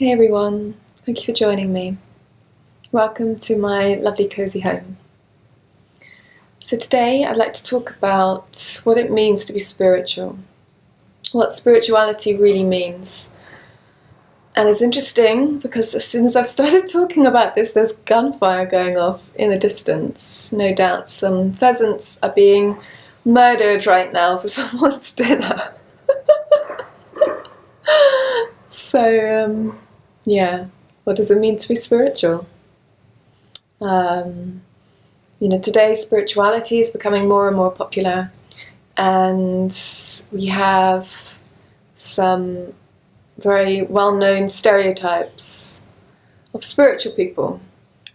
Hey everyone, thank you for joining me. Welcome to my lovely cozy home. So today I'd like to talk about what it means to be spiritual, what spirituality really means. And it's interesting because as soon as I've started talking about this, there's gunfire going off in the distance. No doubt some pheasants are being murdered right now for someone's dinner. So, what does it mean to be spiritual? Today spirituality is becoming more and more popular, and we have some very well-known stereotypes of spiritual people,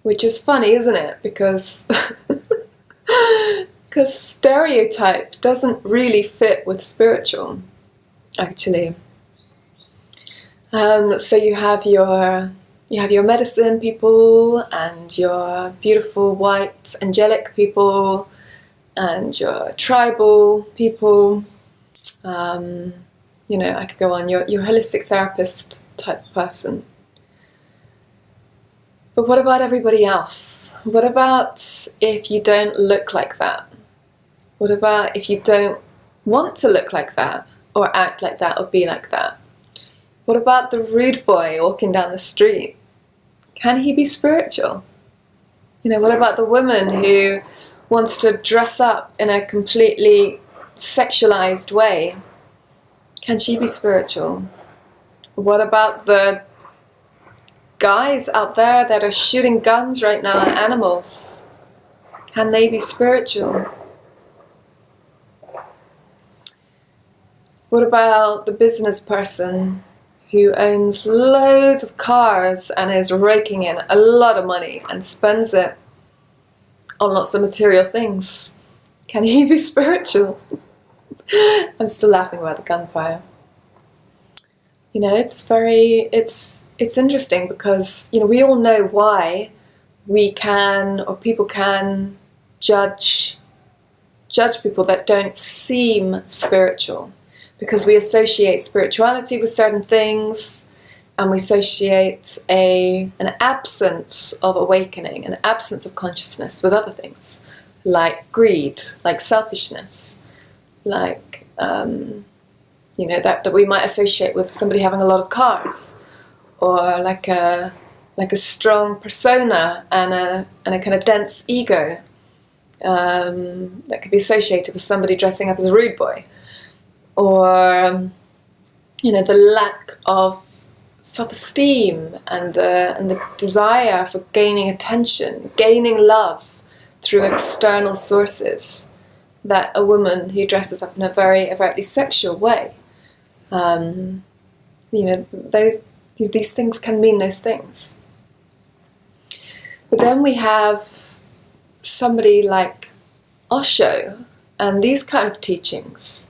which is funny, isn't it? Because stereotype doesn't really fit with spiritual, actually. So you have your medicine people, and your beautiful white angelic people, and your tribal people. I could go on, your holistic therapist type person. But what about everybody else? What about if you don't look like that? What about if you don't want to look like that, or act like that, or be like that? What about the rude boy walking down the street? Can he be spiritual? What about the woman who wants to dress up in a completely sexualized way? Can she be spiritual? What about the guys out there that are shooting guns right now at animals? Can they be spiritual? What about the business person who owns loads of cars and is raking in a lot of money and spends it on lots of material things? Can he be spiritual? I'm still laughing about the gunfire. It's interesting because, we all know why we can, or people can, judge people that don't seem spiritual. Because we associate spirituality with certain things, and we associate an absence of awakening, an absence of consciousness with other things, like greed, like selfishness, like that we might associate with somebody having a lot of cars, or like a strong persona and a kind of dense ego that could be associated with somebody dressing up as a rude boy. Or, the lack of self-esteem and the desire for gaining attention, gaining love through external sources, that a woman who dresses up in a very overtly sexual way, these things can mean those things. But then we have somebody like Osho and these kind of teachings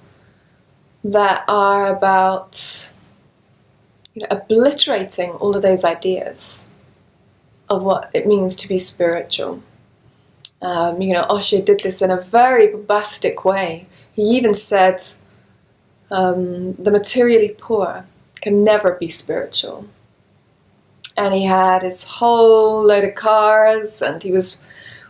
that are about obliterating all of those ideas of what it means to be spiritual. Osho did this in a very bombastic way. He even said the materially poor can never be spiritual. And he had his whole load of cars, and he was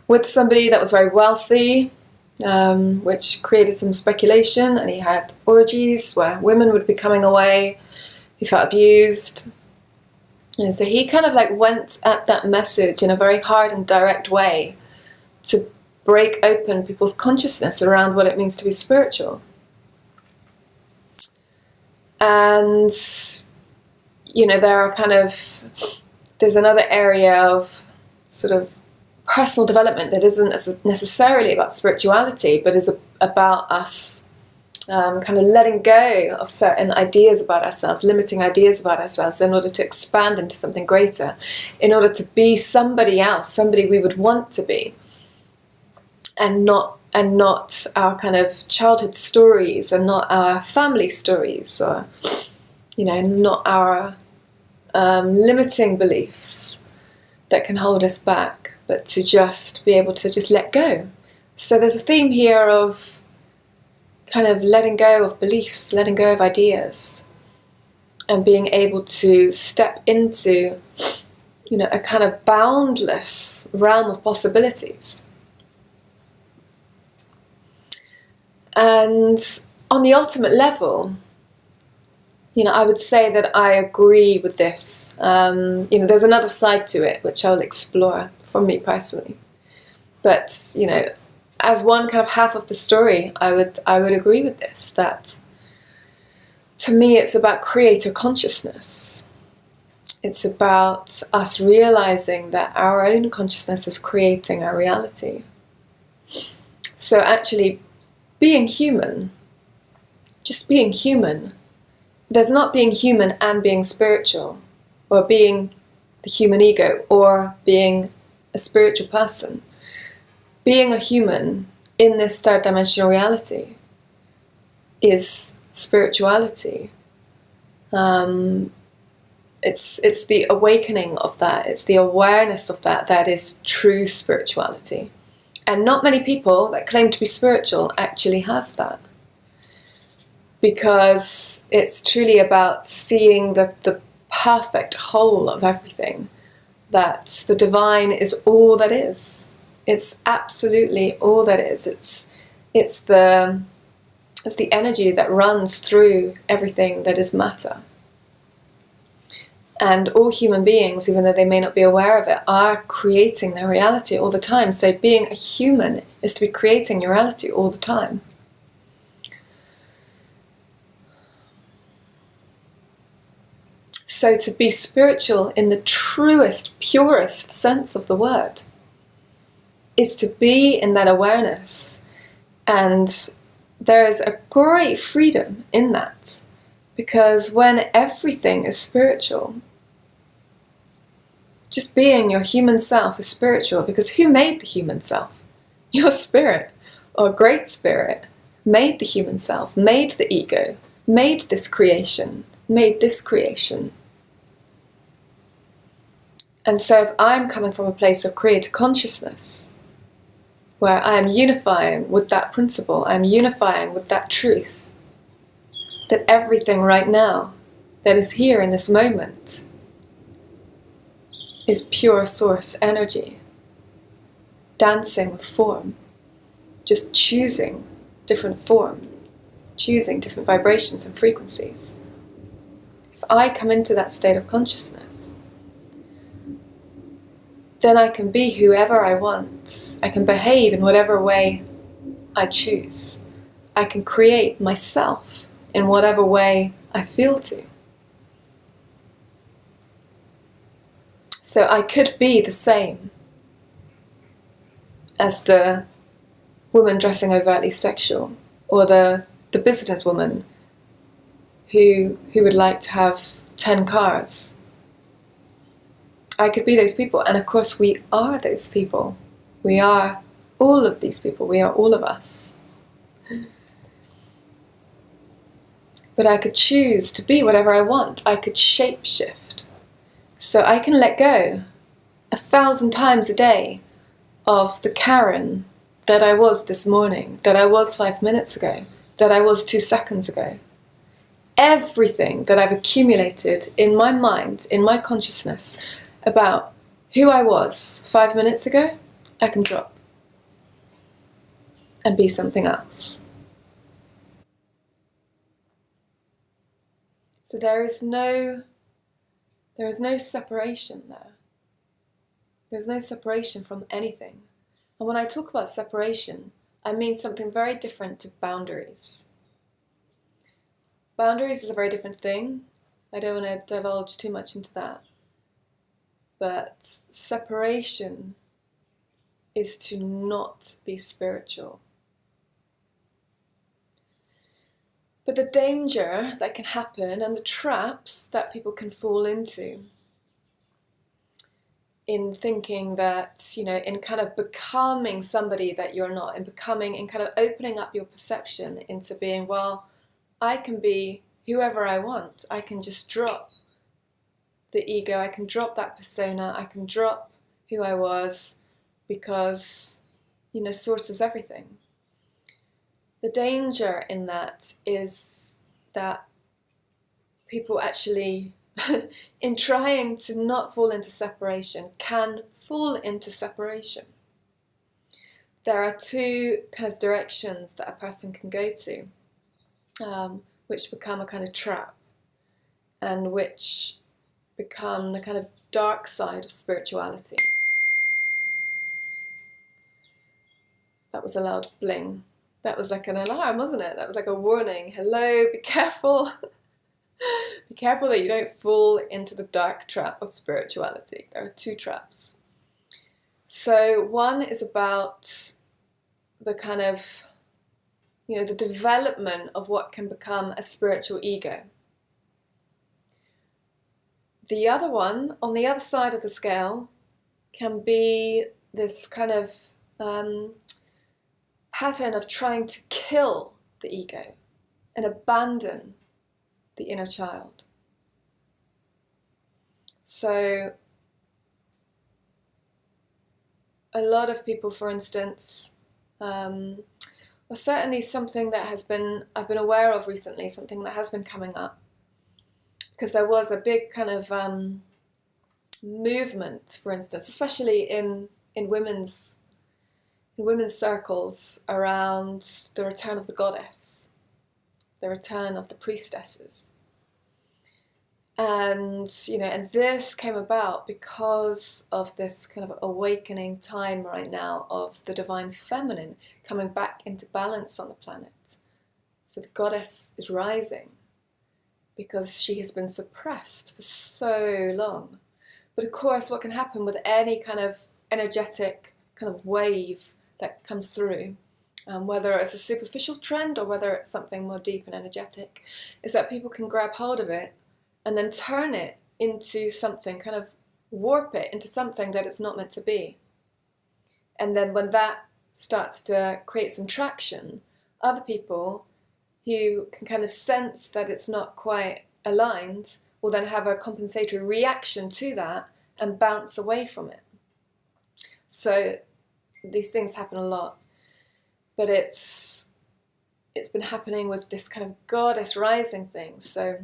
with somebody that was very wealthy, which created some speculation, and he had orgies where women would be coming away who felt abused. And so he kind of went at that message in a very hard and direct way to break open people's consciousness around what it means to be spiritual. And there's another area of sort of personal development that isn't necessarily about spirituality, but is about us kind of letting go of certain ideas about ourselves, limiting ideas about ourselves in order to expand into something greater, in order to be somebody else, somebody we would want to be, and not our kind of childhood stories, and not our family stories, or not our limiting beliefs that can hold us back, but to just be able to just let go. So there's a theme here of kind of letting go of beliefs, letting go of ideas, and being able to step into, a kind of boundless realm of possibilities. And on the ultimate level, I would say that I agree with this. There's another side to it, which I'll explore from me personally. But, as one kind of half of the story, I would agree with this, that to me it's about creator consciousness. It's about us realizing that our own consciousness is creating our reality. So actually, being human, just being human, there's not being human and being spiritual, or being the human ego, or being a spiritual person. Being a human in this third dimensional reality is spirituality. It's the awakening of that. It's the awareness of that that is true spirituality. And not many people that claim to be spiritual actually have that. Because it's truly about seeing the perfect whole of everything. That the divine is all that is. It's absolutely all that is. It's the energy that runs through everything that is matter. And all human beings, even though they may not be aware of it, are creating their reality all the time. So being a human is to be creating your reality all the time. So to be spiritual in the truest, purest sense of the word is to be in that awareness. And there is a great freedom in that. Because when everything is spiritual, just being your human self is spiritual. Because who made the human self? Your spirit, or great spirit, made the human self, made the ego, made this creation, made this creation. And so if I'm coming from a place of creator consciousness, where I am unifying with that principle, I'm unifying with that truth, that everything right now that is here in this moment is pure source energy, dancing with form, just choosing different form, choosing different vibrations and frequencies. If I come into that state of consciousness, then I can be whoever I want. I can behave in whatever way I choose. I can create myself in whatever way I feel to. So I could be the same as the woman dressing overtly sexual, or the businesswoman who would like to have 10 cars. I could be those people, and of course we are those people. We are all of these people. We are all of us. But I could choose to be whatever I want. I could shape-shift. So I can let go 1,000 times a day of the Karen that I was this morning, that I was 5 minutes ago, that I was 2 seconds ago. Everything that I've accumulated in my mind, in my consciousness, about who I was 5 minutes ago, I can drop and be something else. So there is no separation there. There's no separation from anything. And when I talk about separation, I mean something very different to boundaries. Boundaries is a very different thing. I don't want to divulge too much into that. But separation is to not be spiritual. But the danger that can happen and the traps that people can fall into in thinking that, in kind of becoming somebody that you're not, in kind of opening up your perception into being, well, I can be whoever I want. I can just drop the ego, I can drop that persona, I can drop who I was because, source is everything. The danger in that is that people actually, in trying to not fall into separation, can fall into separation. There are two kind of directions that a person can go to, which become a kind of trap, and which become the kind of dark side of spirituality. That was a loud bling. That was like an alarm, wasn't it? That was like a warning. Hello, be careful. Be careful that you don't fall into the dark trap of spirituality. There are two traps. So one is about the kind of, the development of what can become a spiritual ego. The other one, on the other side of the scale, can be this kind of pattern of trying to kill the ego and abandon the inner child. So a lot of people, for instance, or certainly something that I've been aware of recently, something that has been coming up, because there was a big kind of movement, for instance, especially in women's circles, around the return of the goddess, the return of the priestesses. And, and this came about because of this kind of awakening time right now of the divine feminine coming back into balance on the planet. So the goddess is rising because she has been suppressed for so long. But of course, what can happen with any kind of energetic kind of wave that comes through, whether it's a superficial trend or whether it's something more deep and energetic, is that people can grab hold of it and then turn it into something, kind of warp it into something that it's not meant to be. And then when that starts to create some traction, other people who can kind of sense that it's not quite aligned will then have a compensatory reaction to that and bounce away from it. So these things happen a lot, but it's been happening with this kind of goddess rising thing. So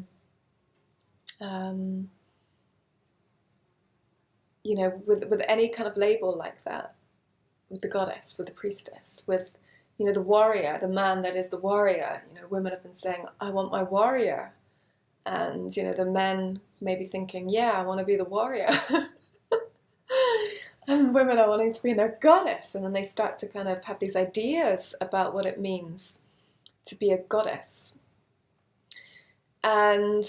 with any kind of label like that, with the goddess, with the priestess, with the warrior, the man that is the warrior. Women have been saying, I want my warrior, and the men may be thinking, yeah, I want to be the warrior. And women are wanting to be in their goddess, and then they start to kind of have these ideas about what it means to be a goddess. And,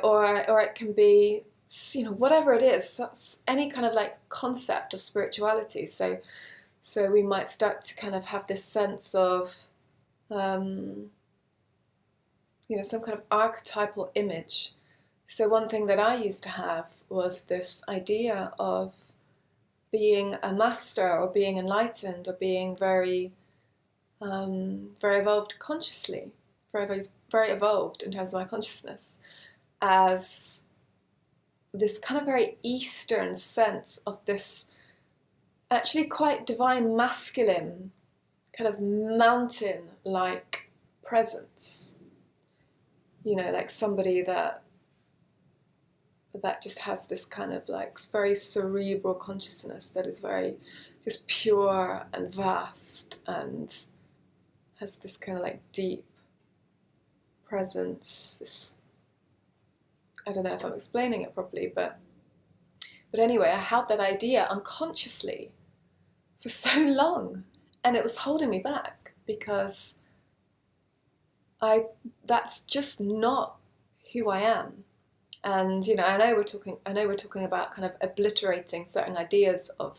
or it can be, whatever it is, any kind of like concept of spirituality. So we might start to kind of have this sense of, some kind of archetypal image. So one thing that I used to have was this idea of being a master, or being enlightened, or being very, very evolved consciously, very, very evolved in terms of my consciousness, as this kind of very Eastern sense of this actually quite divine masculine, kind of mountain-like presence. Like somebody that just has this kind of like very cerebral consciousness that is very just pure and vast, and has this kind of like deep presence. I don't know if I'm explaining it properly, but anyway, I had that idea unconsciously for so long, and it was holding me back because that's just not who I am. And I know we're talking about kind of obliterating certain ideas of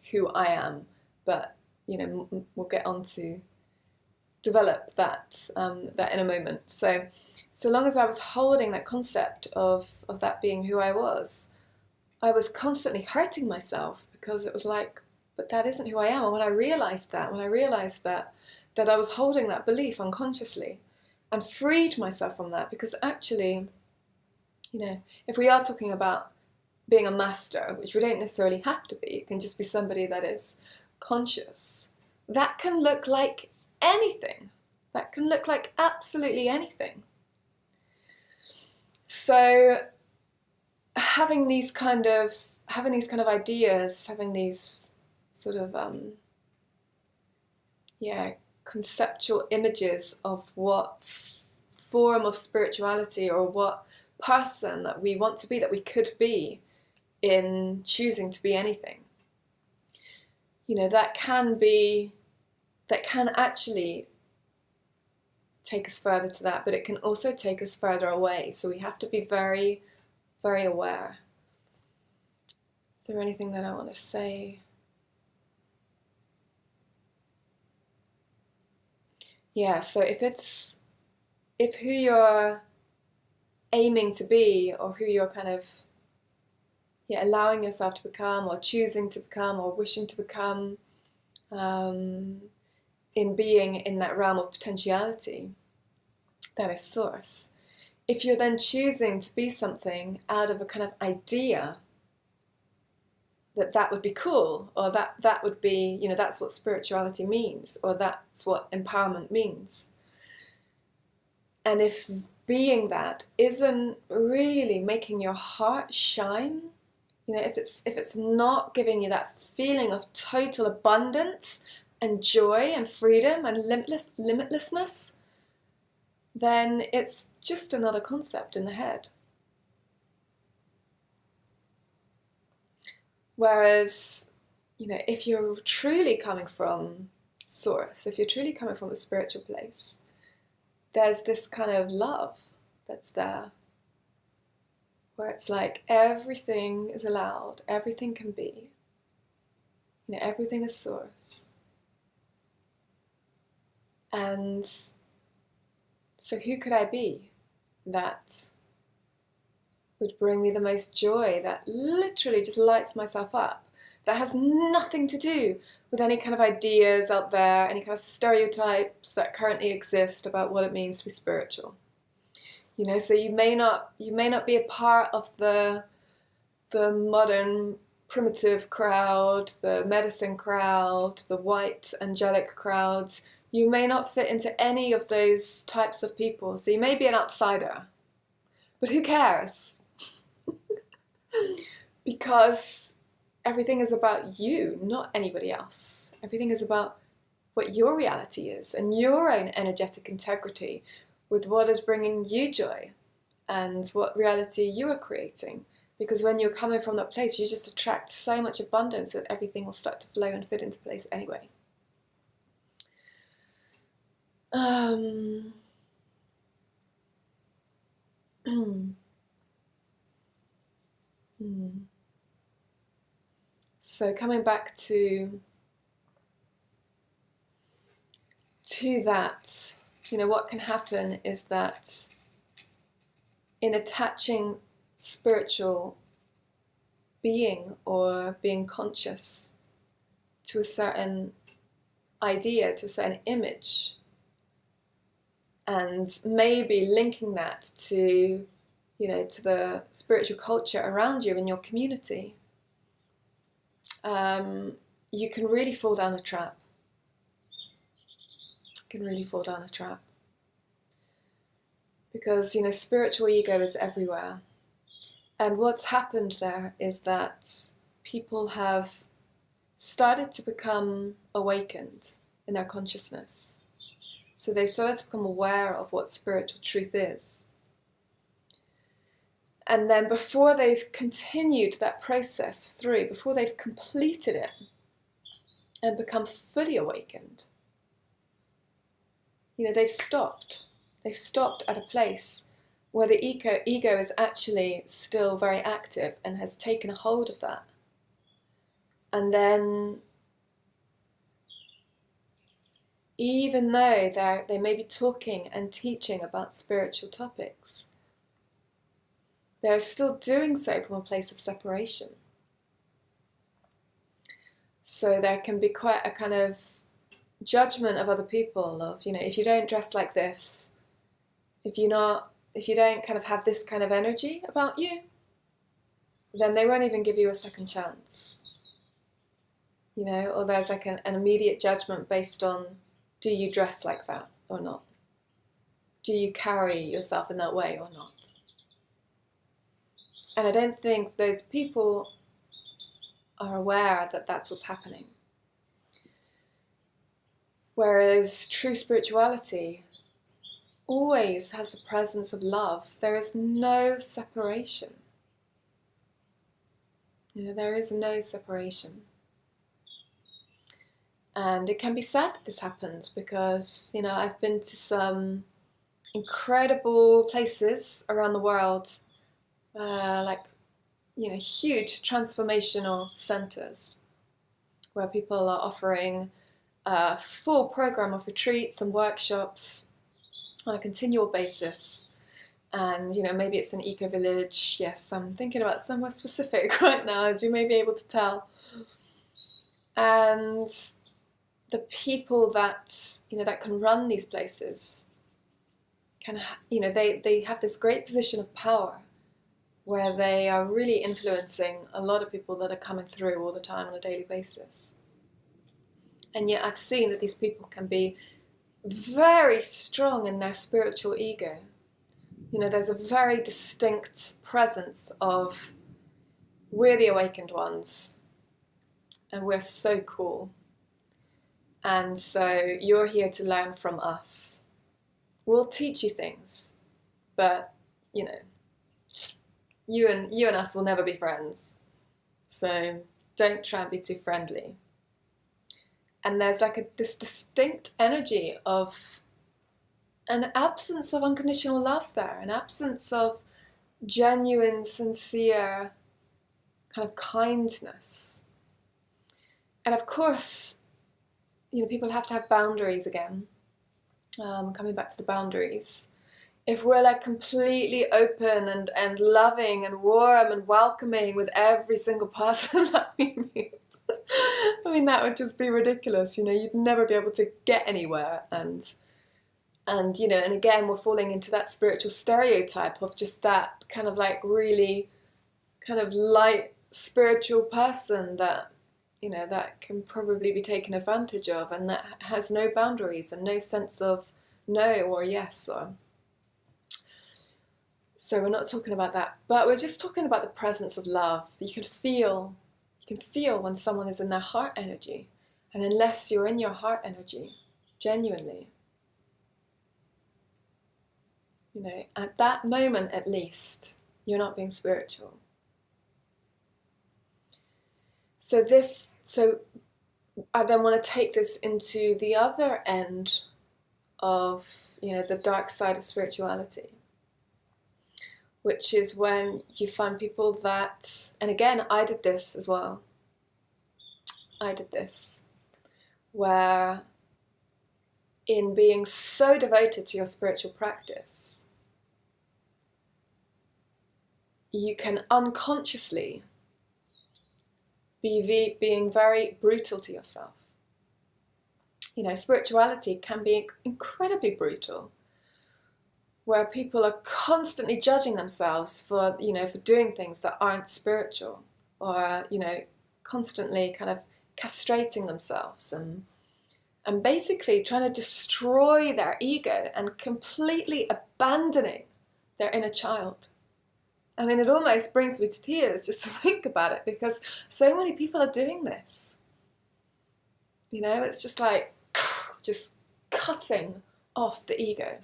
who I am, but we'll get on to develop that in a moment. So long as I was holding that concept of that being who I was constantly hurting myself, because it was like, but that isn't who I am. And when I realized that I was holding that belief unconsciously, and freed myself from that, because actually, if we are talking about being a master, which we don't necessarily have to be, it can just be somebody that is conscious, that can look like anything. That can look like absolutely anything. So having these kind of ideas, having these sort of conceptual images of what form of spirituality or what person that we want to be, that we could be in choosing to be anything. That can actually take us further to that, but it can also take us further away. So we have to be very, very aware. Is there anything that I want to say? Yeah, so if who you're aiming to be, or who you're kind of allowing yourself to become, or choosing to become, or wishing to become, in being in that realm of potentiality, that is source. If you're then choosing to be something out of a kind of idea that would be cool, or that would be, that's what spirituality means, or that's what empowerment means. And if being that isn't really making your heart shine, if it's not giving you that feeling of total abundance and joy and freedom and limitlessness, then it's just another concept in the head. Whereas, if you're truly coming from source, if you're truly coming from a spiritual place, there's this kind of love that's there, where it's like everything is allowed, everything can be, everything is source. And so who could I be that would bring me the most joy, that literally just lights myself up, that has nothing to do with any kind of ideas out there, any kind of stereotypes that currently exist about what it means to be spiritual. So you may not be a part of the modern primitive crowd, the medicine crowd, the white angelic crowds. You may not fit into any of those types of people. So you may be an outsider. But who cares? Because everything is about you, not anybody else. Everything is about what your reality is and your own energetic integrity with what is bringing you joy and what reality you are creating. Because when you're coming from that place, you just attract so much abundance that everything will start to flow and fit into place anyway. So coming back to that, what can happen is that in attaching spiritual being or being conscious to a certain idea, to a certain image, and maybe linking that to, to the spiritual culture around you in your community, you can really fall down a trap. Because, spiritual ego is everywhere. And what's happened there is that people have started to become awakened in their consciousness. So they've started to become aware of what spiritual truth is. And then before they've continued that process through, before they've completed it and become fully awakened, they've stopped. They've stopped at a place where the ego is actually still very active and has taken a hold of that. And then, even though they may be talking and teaching about spiritual topics, they're still doing so from a place of separation. So there can be quite a kind of judgment of other people of, if you don't dress like this, if you don't kind of have this kind of energy about you, then they won't even give you a second chance. Or there's like an immediate judgment based on, do you dress like that or not? Do you carry yourself in that way or not? And I don't think those people are aware that that's what's happening. Whereas true spirituality always has the presence of love. There is no separation. There is no separation. And it can be sad that this happens because, I've been to some incredible places around the world, huge transformational centers where people are offering a full program of retreats and workshops on a continual basis. And, maybe it's an eco-village. Yes, I'm thinking about somewhere specific right now, as you may be able to tell. And the people that, that can run these places they have this great position of power where they are really influencing a lot of people that are coming through all the time on a daily basis. And yet I've seen that these people can be very strong in their spiritual ego. There's a very distinct presence of, we're the awakened ones, and we're so cool. And so you're here to learn from us. We'll teach you things, but, you and us will never be friends. So don't try and be too friendly. And there's this distinct energy of an absence of unconditional love there, an absence of genuine, sincere kind of kindness. And of course, people have to have boundaries again. Coming back to the boundaries. If we're completely open and loving and warm and welcoming with every single person that we meet, that would just be ridiculous. You'd never be able to get anywhere. And again, we're falling into that spiritual stereotype of just that kind of really kind of light spiritual person that, that can probably be taken advantage of and that has no boundaries and no sense of no or yes. So we're not talking about that, but we're just talking about the presence of love. You can feel when someone is in their heart energy. And unless you're in your heart energy, genuinely, at that moment at least, you're not being spiritual. So I then want to take this into the other end of, the dark side of spirituality, which is when you find people that, and again, I did this as well. Where in being so devoted to your spiritual practice, you can unconsciously being very brutal to yourself. Spirituality can be incredibly brutal, where people are constantly judging themselves for doing things that aren't spiritual, or, constantly kind of castrating themselves and basically trying to destroy their ego and completely abandoning their inner child. It almost brings me to tears just to think about it, because so many people are doing this. It's just cutting off the ego.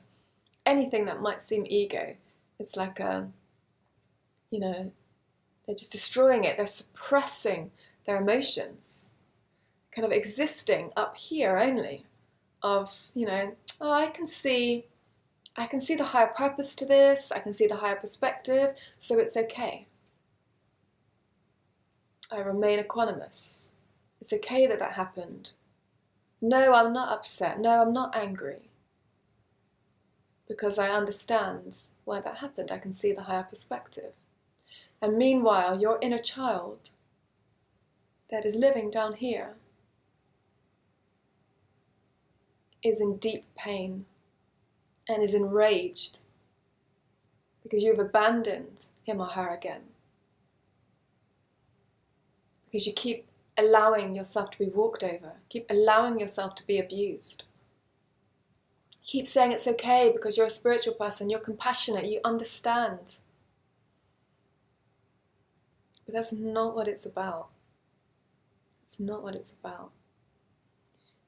Anything that might seem ego, it's they're just destroying it. They're suppressing their emotions, kind of existing up here only of, I can see the higher purpose to this, I can see the higher perspective, so it's okay. I remain equanimous. It's okay that happened. No, I'm not upset. No, I'm not angry. Because I understand why that happened. I can see the higher perspective. And meanwhile, your inner child that is living down here is in deep pain and is enraged because you've abandoned him or her again. Because you keep allowing yourself to be walked over, keep allowing yourself to be abused. Keep saying it's okay because you're a spiritual person, you're compassionate, you understand. But that's not what it's about. It's not what it's about.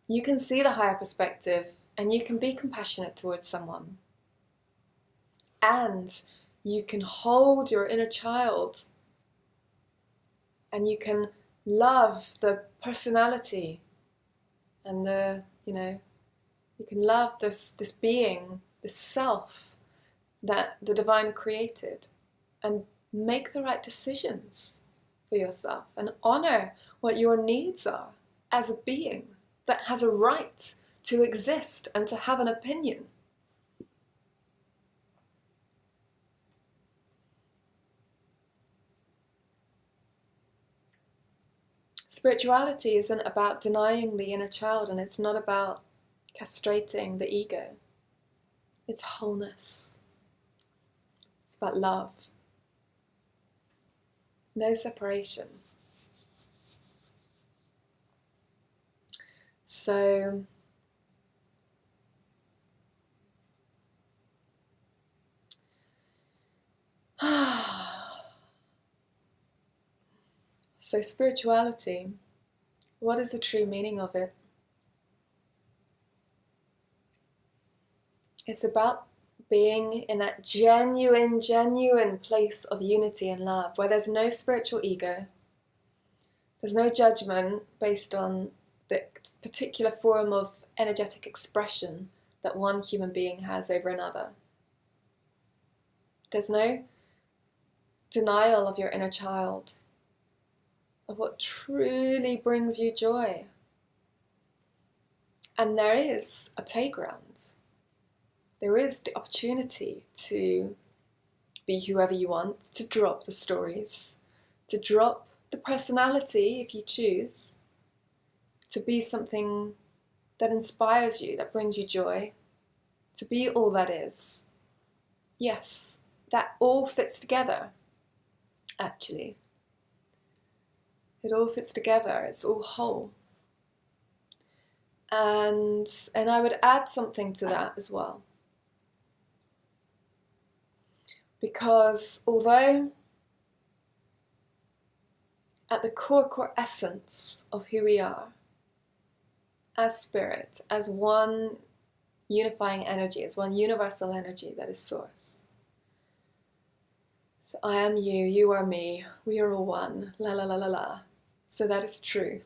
You can see the higher perspective and you can be compassionate towards someone. And you can hold your inner child and you can love the personality and you can love this being, this self that the divine created, and make the right decisions for yourself and honor what your needs are as a being that has a right to exist and to have an opinion. Spirituality isn't about denying the inner child, and it's not about castrating the ego. It's wholeness. It's about love. No separation. So spirituality, what is the true meaning of it? It's about being in that genuine place of unity and love, where there's no spiritual ego, there's no judgment based on the particular form of energetic expression that one human being has over another. There's no denial of your inner child, of what truly brings you joy. And there is a playground. There is the opportunity to be whoever you want, to drop the stories, to drop the personality if you choose, to be something that inspires you, that brings you joy, to be all that is. Yes, that all fits together, actually. It all fits together, it's all whole. And I would add something to that as well. Because although at the core essence of who we are, as spirit, as one unifying energy, as one universal energy that is source. So I am you, you are me, we are all one, la la la la la. So that is true.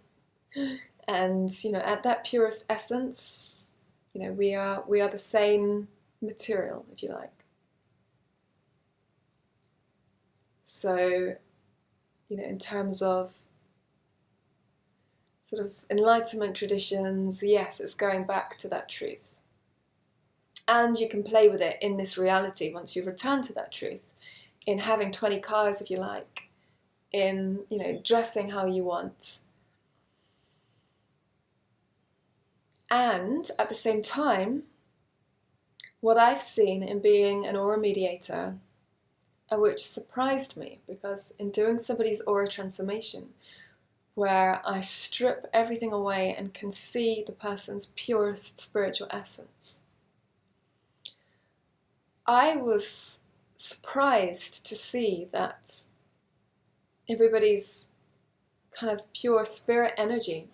And at that purest essence, we are the same material, if you like. So, in terms of sort of enlightenment traditions, yes, it's going back to that truth. And you can play with it in this reality once you've returned to that truth, in having 20 cars, if you like, in, dressing how you want. And at the same time, what I've seen in being an aura mediator, which surprised me, because in doing somebody's aura transformation, where I strip everything away and can see the person's purest spiritual essence, I was surprised to see that everybody's kind of pure spirit energy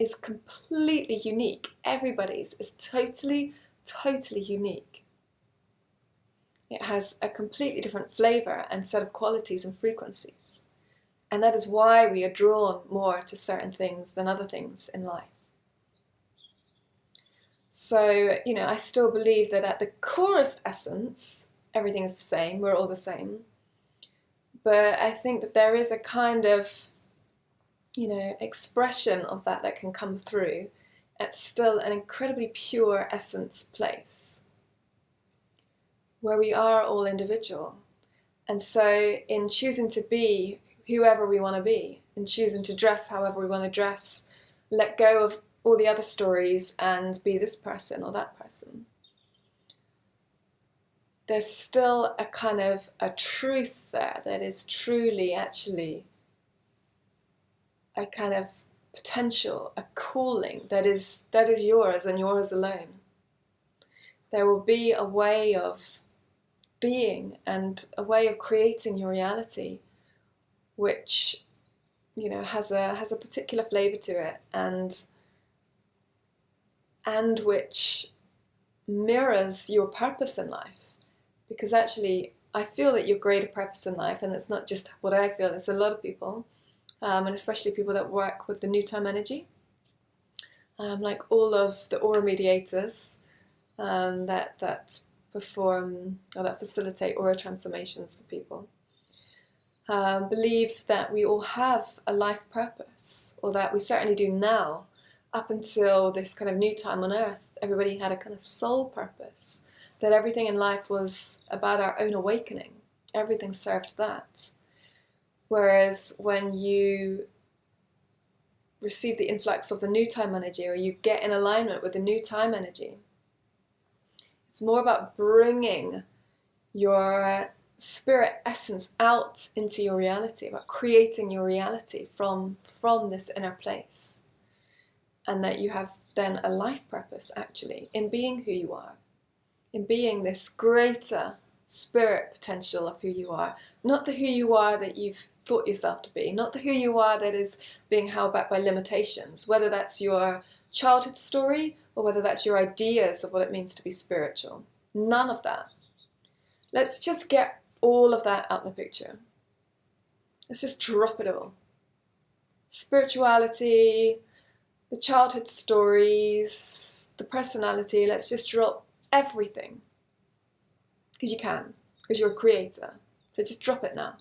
is completely unique. Everybody's is totally unique. It has a completely different flavor and set of qualities and frequencies. And that is why we are drawn more to certain things than other things in life. So, I still believe that at the corest essence, everything is the same, we're all the same. But I think that there is a kind of, expression of that can come through at still an incredibly pure essence place, where we are all individual. And so in choosing to be whoever we want to be, in choosing to dress however we want to dress, let go of all the other stories and be this person or that person, there's still a kind of a truth there that is truly actually a kind of potential, a calling that is yours and yours alone. There will be a way of being and a way of creating your reality which, has a particular flavour to it, and which mirrors your purpose in life. Because actually, I feel that your greater purpose in life, and it's not just what I feel, it's a lot of people, and especially people that work with the new time energy, like all of the aura mediators that perform or that facilitate aura transformations for people, believe that we all have a life purpose, or that we certainly do now. Up until this kind of new time on earth, everybody had a kind of soul purpose, that everything in life was about our own awakening. Everything served that. Whereas when you receive the influx of the new time energy, or you get in alignment with the new time energy, it's more about bringing your spirit essence out into your reality, about creating your reality from this inner place. And that you have then a life purpose, actually, in being who you are, in being this greater spirit potential of who you are. Not the who you are that you've thought yourself to be, not the who you are that is being held back by limitations, whether that's your childhood story or whether that's your ideas of what it means to be spiritual. None of that. Let's just get all of that out of the picture. Let's just drop it all. Spirituality, the childhood stories, the personality, let's just drop everything. Because you can, because you're a creator. So just drop it now.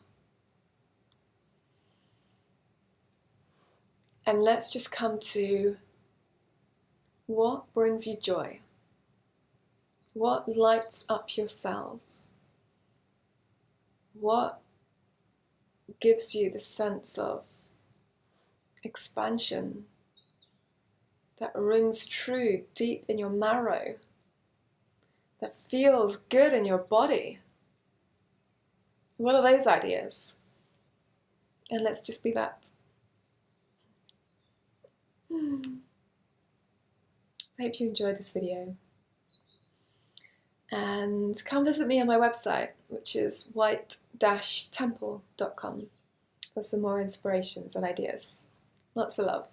And let's just come to what brings you joy. What lights up your cells? What gives you the sense of expansion that rings true deep in your marrow, that feels good in your body? What are those ideas? And let's just be that. I hope you enjoyed this video. And come visit me on my website, which is white-temple.com, for some more inspirations and ideas. Lots of love.